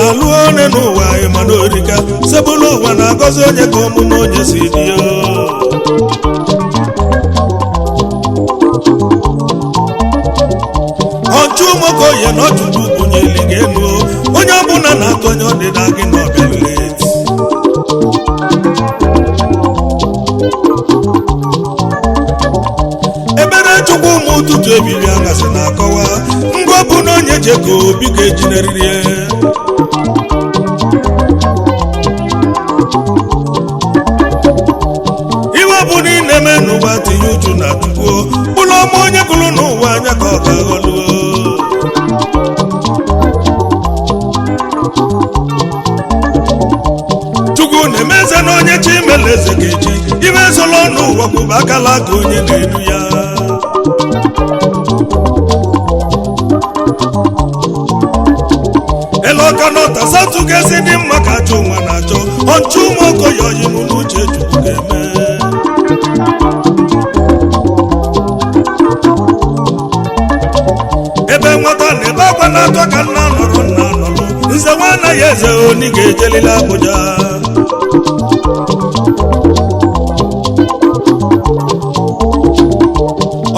na-alụ one n'ụwa ịmana orika sebụlụ ụwa na-agọzi onye ka omume onye si dị ya ọchụ ụmụokoye na ọchụchụ bunye ili ga-enu onye ọbụla na-atụ onye ọdịda gị n'ọbịalile ebere chukwu ụmụ ụtụtụ ebili agasị na-akọwa ngwa bụ na onye jeko obi ga-ejineriri iwe bụ na ị na-eme n'ụwa tinye uchu na chukwu ụlọ ọma onye gụrụ n'ụwa anya ka ọ ga-aghọluo chukwu na-eme eze na onye chi imela eze ga-eji ibe ezola ọnụ ụwa kwụba akala aka onye na-elu ya eloka nọta satụ ga-esi dị mma ka achọ nwa na-achọ ọchụ ụmụokoye oyimu n'uche chukwu ga-eme ebe nwata na-ebe akwa na-atọ ka nna nọrọ nze nwa anaghị eze oni ga-ejelila Abuja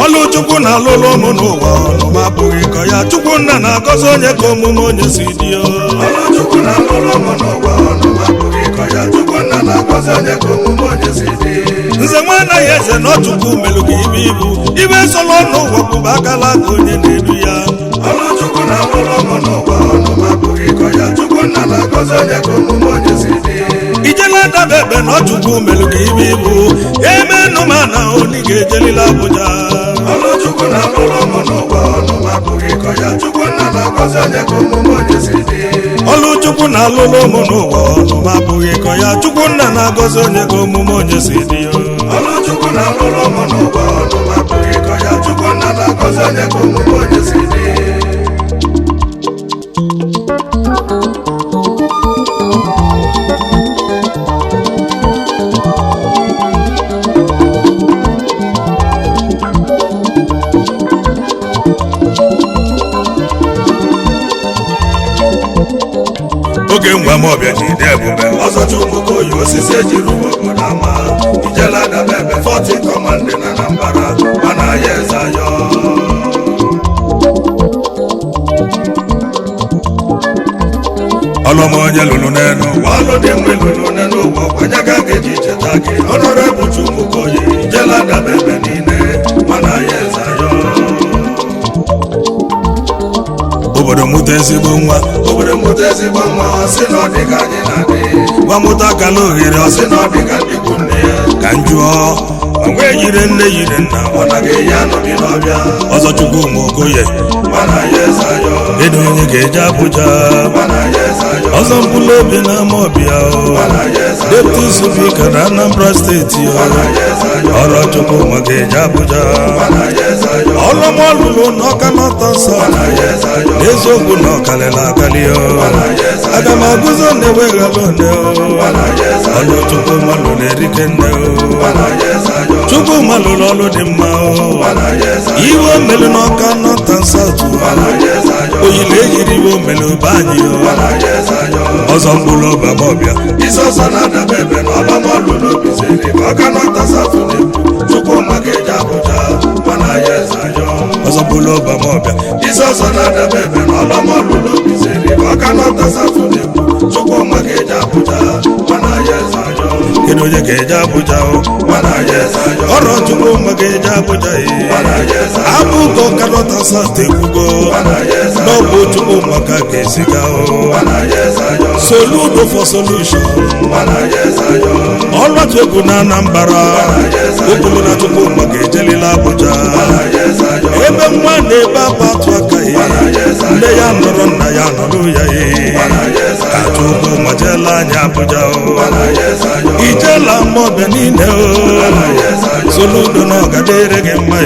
ọlụchukwu na alụlụ ụmụ n'ụwa ọnụma abụghị kọ ya chukwu nna na-agọzi onye ka omume onye si dị ọlụchukwu na alụlụ ụmụ n'ụwa ọnụma abụghị kọ ya chukwu nna na-agọzi onye ka omume onye si dị nze nwa anaghị eze na ọchukwu melụ gị ibe esola ọnụ ụwa kwụba akala aka onye na-edu ya ọlụchukwu na alụlụ ụmụ n'ụwa ọnụma abụghị kọ ya chukwu nna na-agọzi onye ka omume onye si dị ijela adaba ebe na ọchukwu melụ gị ibu eme nụmana oni ga-ejelila Abuja ọlụchukwu na alụlụ ụmụ n'ụwa ọnụma abụghị kọ ya chukwu nna na-agọzi onye ka omume onye si dị ọlụchukwu na alụlụ ụmụ n'ụwa ọnụma abụghị kọ ya chukwu nna na-agọzi onye ka omume onye si dị ọlụchukwu na alụlụ ụmụ n'ụwa ọnụma abụghị kọ ya chukwu nna na-agọzi onye ka omume onye si dị oge ngwa m ọbịa ji dị ebube ọzọcha ụmụokoye osisi ejiri obodo ama ijela adaba ebe 40 kọmandị na Anambra mana ya eze ayọ ọlụma onye lụrụ n'elu ọlụ dị mgbe lụrụ n'elu ụwa ọkwanye ga ga-eji cheta gị ọnọrọ ebuchi ụmụokoye ijela adaba ebe niile mana ya eze ayọ obodo mụta ezigbo nwa si na ọ dị ka anyị na-adị gbamụta akala ohere ọsị na ọ dị ka ndị ikwu nne ya ka njụọ onwe yiri nne yiri nna ọ naghị eyi anọbi n'ọbịa ọzọchukwu ụmụokoye edo onye ga-eje Abuja ọzọ mkpụrụ obi na Amawbia deputy speaker na Anambra steeti ọrọchukwu ma ga-eje Abuja ọlụma ọlụlụ n'Ọka North nsọ n'eziokwu na ọkalịla akali aga m agụzọ na-eweghalụ nne ọlụchukwu malụ na-erike nne chukwu malụrụ ọlụ dị mma iwe omelu n'Ọka North and South oyile ejiri iwe omelu be anyị ọzọ mkpụrụ obi Amawbia ọzọ mkpụrụ obi Amawbia kedu onye ga-eje Abuja ọrụ chukwu ma ga-eje Abuja abụ ụtọ Ọka North and South ekwugo n'ọbụ chukwu maka ga-esiga Soludo for solution ọlọtụ egwu na Anambra okwulu na chukwu ma ga-ejelila Abuja ebe nwa na-ebe akwa atụ aka nne ya nọrọ nna ya nọrọ ya ka chukwu ma jela anyị Abuja ijela Amawbia niile Soludo na ọgadere gị mma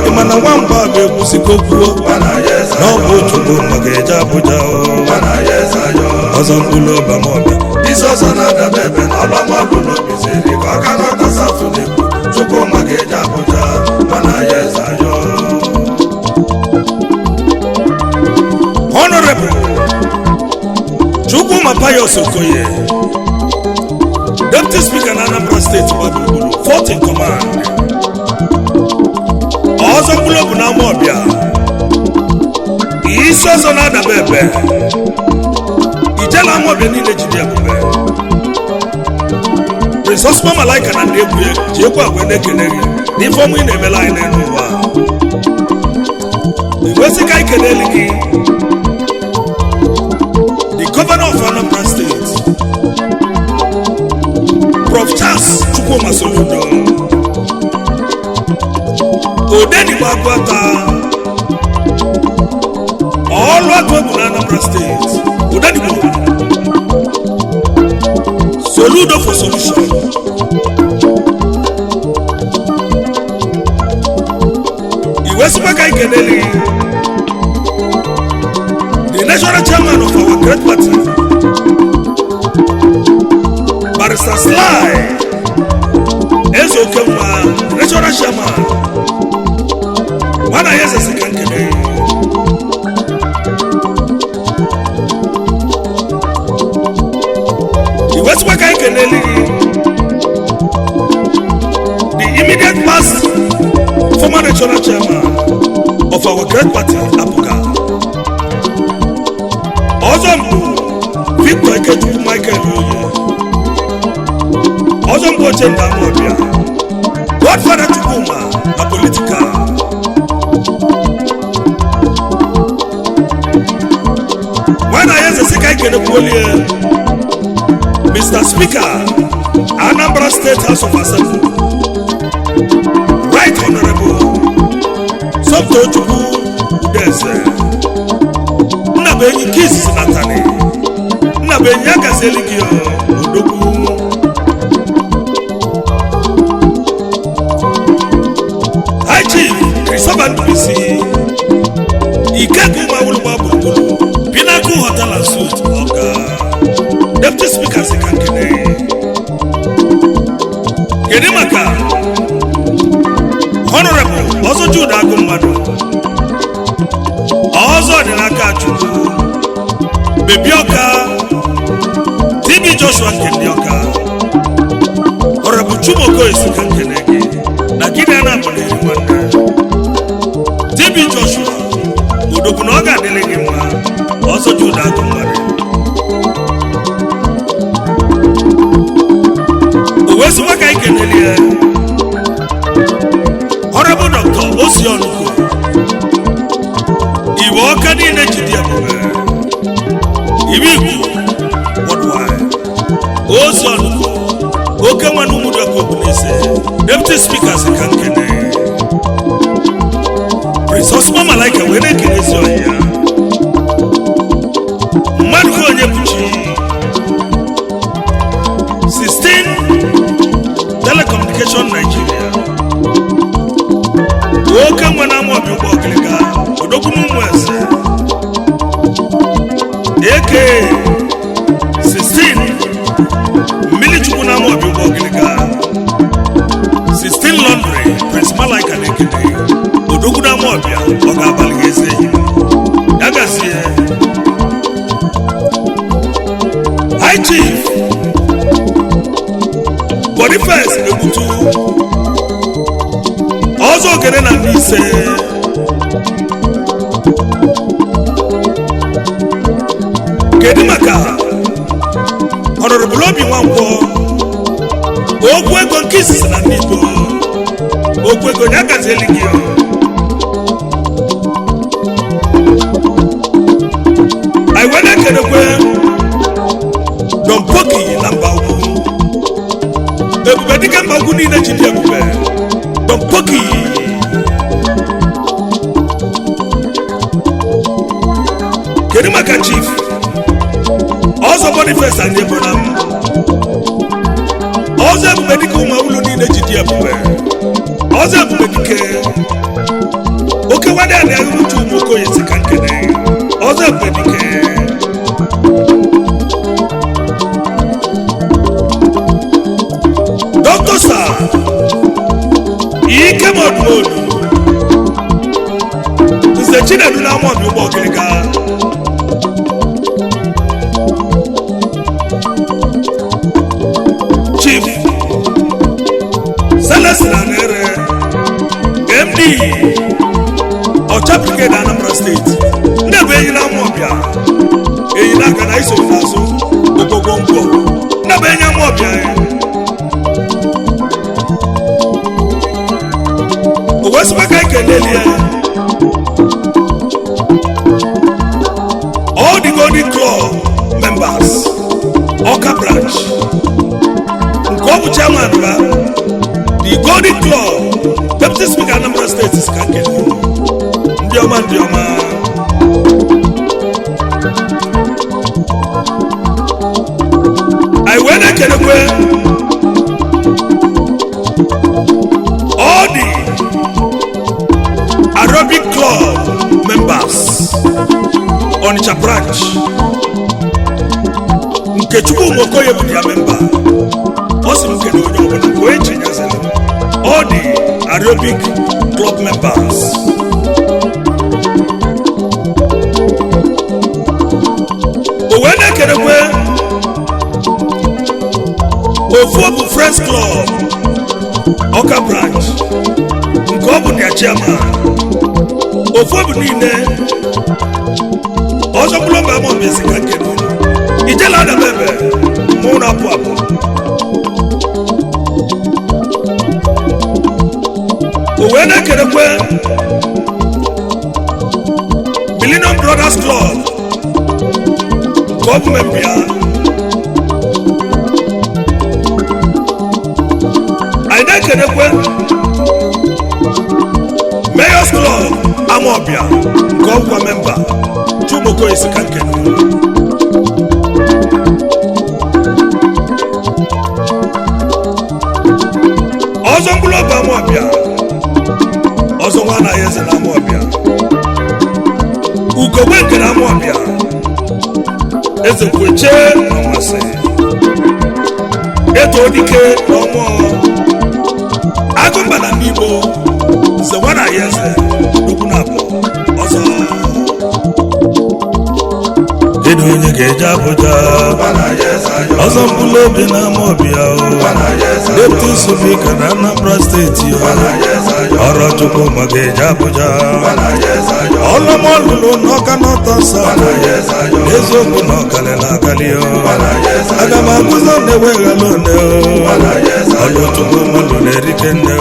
ịmana nwamba ga-ekwusikọkwuo n'ọbụ chukwu ma ga-eje Abuja ọzọ mkpụrụ obi Amawbia ọzọ na-adaba ebe na ọlọmọlụ n'obiziri ka Ọka North and South na-ekwu chukwu ma ga-eje Abuja mana ya eze ayọ Honorable Pius Okoye, Deputy Speaker na Anambra State Babulu, 4th in command. Ọzọ Mbulobu na Amobia, isi ọzọ na-adaba ebe, ijela Amobia niile jide ebube. Prince Osman Malaika na ndị egwu ji ekwe agwa na-ekene gị n'ife ọmụ ị na-emela anyị n'ụwa. Iwezi ka ikeneli gị, the governor of Anambra State, Prof. Charles Chukwuma Soludo, Odeni Magwata, all what we in Anambra State, Odeni Soludo for solution. Iwesipaka Ikeneli, the national chairman of our great party, Barrister Sly Ezokemwa, national chairman. Wana yese sikankele. Iwesipaka Ikeneli, the immediate past former national chairman of our great party, Apuga. Ozombu Victor Ikechukwu Michael Oye, Ozombu Ochenda Amobia, Godfather Chukwuma na political. When I hear Sika Ikene Mr. Speaker, Anambra State House of Assembly, Right Honorable Somto Chukwu Udeze, Nnabenyi Kiss Natani, Nnabenyi Akaseligio Odogwu, High Chief Christopher Ndubisi, Ikeku Mawuluwa Bulbulu, Pinnacle Hotel and Suite Oga, Deputy Speaker Sikankene, Kedimaka, Honorable Ozo Juda Agumbado, Ozo Adenaka Chukwu, Bebioka, TB Joshua Kendioka, Honorable Chumoko Isikankenegi, Nakidana Boneri Wanda, TB Joshua, Udokunoga Delegima, Ozo Juda Agumbado. Uwesipaka Ikeneli, Honorable Dr. Osionuko, Iwo Okadi Nejidi Ebube, Ibigu, Worldwide, Osionuko, Okenwanu Umudoku Obunese, Deputy Speaker Sikankene, Prince Osman Malaika wene kenezi oya, Mmadụ Onyebuchi, 16 Telecommunication Nigeria, Okenwanu Amobia Ogiliga, Odogwu Mweze, AK 16 Milichukwu Amobia Ogiliga, 16 Laundry, Prince Malaika Nekede, Odogwu Amobia Oga Abaligeze, Yagazie, High Chief Boniface Egutu, Ozo Ogene na Nise, Kedimaka, Honorable Obi Nwankwo, Ogwego Nkisi na Nibo, Ogwego Nyagazeligio, Aiwene Kedekwe, Don Poki na Mbagwu, Ebube Dike Mbagwu niile jide ebube, Don Poki, Kedimaka Chief, Ozo Boniface and Ebonam, Ozo Ebube Dike Umawulu niile jide ebube, Ozo Ebube Dike, Okewade and Agutu Mokoye Sikankene, Ozo Ebube Dike, Dr. Sir Ike Modu, Mr. Chinedu na Amobia Ogiliga, na nere MD Ọcha Brigade Anambra State ndị bụ enyi na Amawbia enyi n'aka na iso n'azụ okpokpo ngwọ ndị bụ enyi Amawbia owesibe ka ikeleli ya all the Golden Club members Ọka branch nke ọ bụ chairman ba the Golden Club Deputy Speaker Anambra State is kanke ndị ọma I went to Kenekwe all the Arabic Club members Onitsha branch Nkechukwu Mokoye bụ their member also nkene onye ọbụla ka onye chinyazere all the Arabic Club members Owene Kenekwe Ofu Friends Club Ọka branch nke ọ bụ their chairman Ofu niile ọzọ bụrụ mgbe ama mbezi ka nke n'ụlọ ijela ada bebe mụ na apụ Owene Kenekwe Millennium Brothers Club nke ọ bụ member ya Owene Kenekwe Mayor's Club Amawbia nke ọ bụkwa member Chumoko isi ka nke n'ụlọ ọzọ mkpụrụ ọba Amawbia ọzọ nwa na eze na Amawbia ugogbe nke na Amawbia eze kweche n'ọmasị eto dike n'ọmụ agụmba na n'Igbo ze nwa na eze n'ugwu na abụọ ọzọ kedu onye ga-eje Abuja ọzọ mkpụrụ obi na Amawbia Deputy Speaker na Anambra State ọrụ Chukwuma ga-eje Abuja ọlụmọlụlụ n'Ọka North Nsa eziokwu na ọkalịla akali aga m akụzọ na-eweghala one ọlụ Chukwuma lụrụ erike nne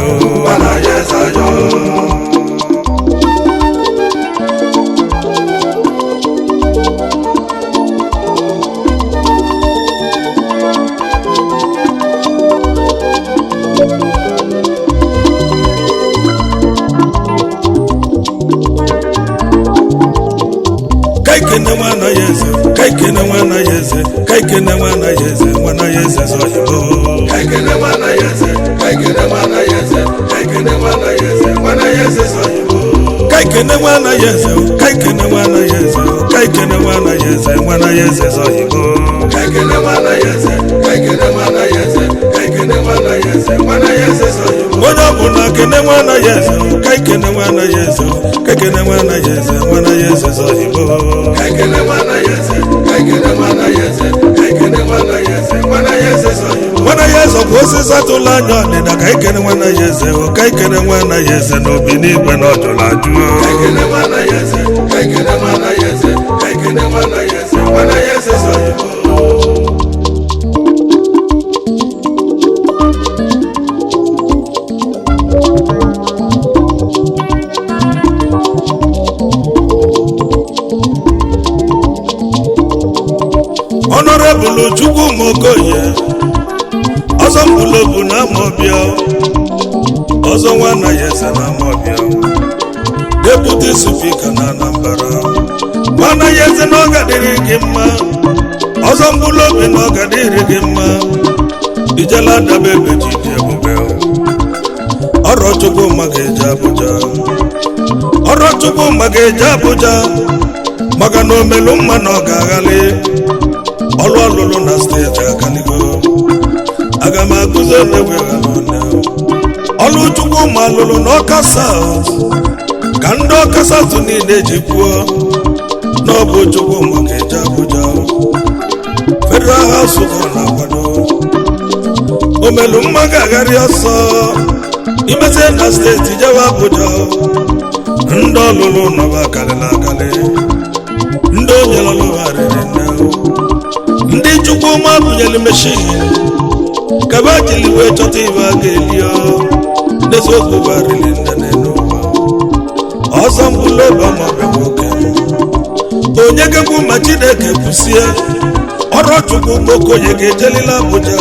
Kaikene mwana yeze mwana yeze zoyibo Kaikene mwana yeze mwana yeze zoyibo Kaikene mwana yeze mwana yeze zoyibo Kaikene mwana yeze mwana yeze zoyibo Moja buna kene mwana yeze Kaikene mwana yeze mwana yeze zoyibo Kaikene mwana yeze mwana yeze kwosisa tulanya nina kaikene mwana yeze n'obi n'igwe n'ọjọla jụọ Kaikene mwana yeze zoyibo Honorable Chukwuma Okoye ọzọ mkpụrụ bụ na Amawbia ọzọ nwa na yeze na Amawbia Deputy Speaker na Anambra nwana yeze na ọ ga-adịrị gị mma ọzọ mkpụrụ obi na ọ ga-adịrị gị mma ijela adaba ebe ji dị ebube ọrụ Chukwuma ga-eje Abuja ọrụ Chukwuma ga-eje Abuja maka na omelu mma na ọ ga-aghalị ọlụ ọlụlụ na steeti akaligo aga m akụzi na-eweghala one ọlụ Chukwuma alụlụ n'Ọka South ka ndị Ọka South niile ji kwuo na ọ bụ Chukwuma ga-eje Abuja Federal House ka ọ na-akwado omelu mma ga-agharị ọsọ imeze na steeti jewe Abuja ndị ọlụlụ nọba akarịla akarị ndị onye lọlụgharịrị nne ndị chukwu ma bunyere meshin kaba jiri wee chọta ibe a ga-eli n'eziokwu gharịrị nne n'ụwa ọzọ mbụlụ oba maọbụ nwoke onye ga-egbu ma Chineke kwụsie ọrụ chukwu okenye ga-ejelila Abuja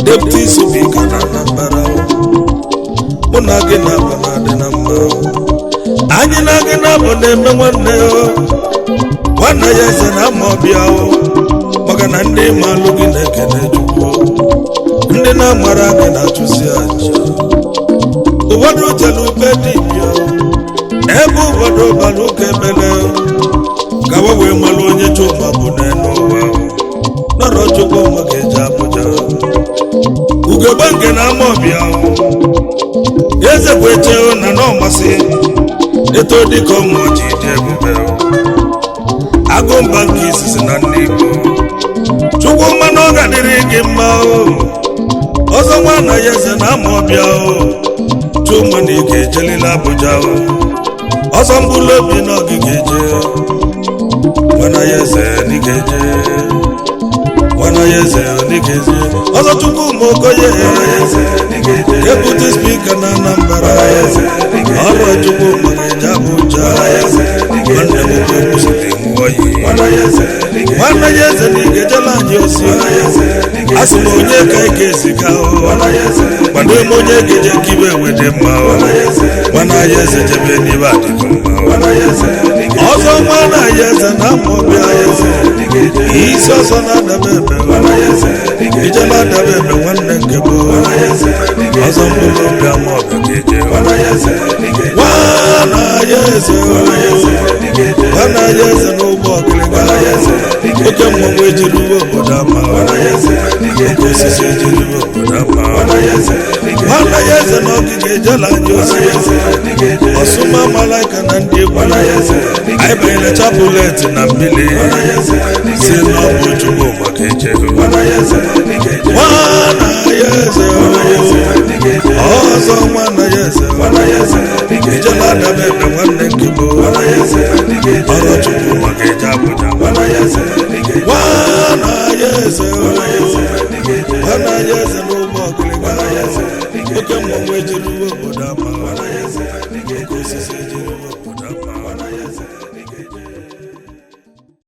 deputy speaker na Anambra mụ na gị na-abụ na-adị na mma anyị na gị na-abụ na-eme nwanne nwanne ya eze na ama ọbịa maka na ndị malụ gị na-ekene chukwu ndị na-amara gị na-achụzi aja ụfọdụ jere ube dibịa ebe ụfọdụ bara ụka emele ka we wee malụ onye chuma bụ n'elu ụwa nọrọ chukwu nwa ga-eje Abuja ugegbe nke na ama ọbịa eze bụ eche na n'ọmasị eto dịka ụmụ ji dị ebube agụmba nke isisi na ndị Igbo chukwu mmanụ ọ ga-adịrị gị mma ọzọ nwa na ya eze na ama ọbịa chuma na ị ga-ejelila Abuja ọzọ mbụlụ obi na ogige eje nwana ya eze n'ige eje nwana ya eze n'ige eje ọzọ chukwu ma okoye deputy speaker na Anambra ọrụ chukwu maka eje Abuja nwanne m kwesịrị nwụọyi nwana ya eze n'ige ejela anyị ozi asị m onye ka ị ga-eziga kwado m onye ga-eje kibe wede mma nwana ya eze jebe n'ibe adịghị mma ọzọ nwana ya eze na ama ọbịa isi ọzọ na-adaba ebe ijela adaba ebe nwanne nke bụ ọzọ mkpụrụ obi ama ọbịa ga-eje nwana ya eze nwana ya eze n'ụgbọ ọgịrịga oke mmọnwụ ejiriwe obodo ama oke osisi ejiriwe obodo ama nwana ya eze na ogige ejela anyị ozi ọsụma malaika na ndị egwu anyị banyere chapulet na mmiri si n'ọbụ chukwu maka eje nwana ya eze ọzọ nwana ya eze ijela adaba ebe nwanne nke bụ ọrụ chukwu maka eje Abuja nwana ya eze n'ụgbọ ọgịrịga oke mmọnwụ ejiriwe obodo ama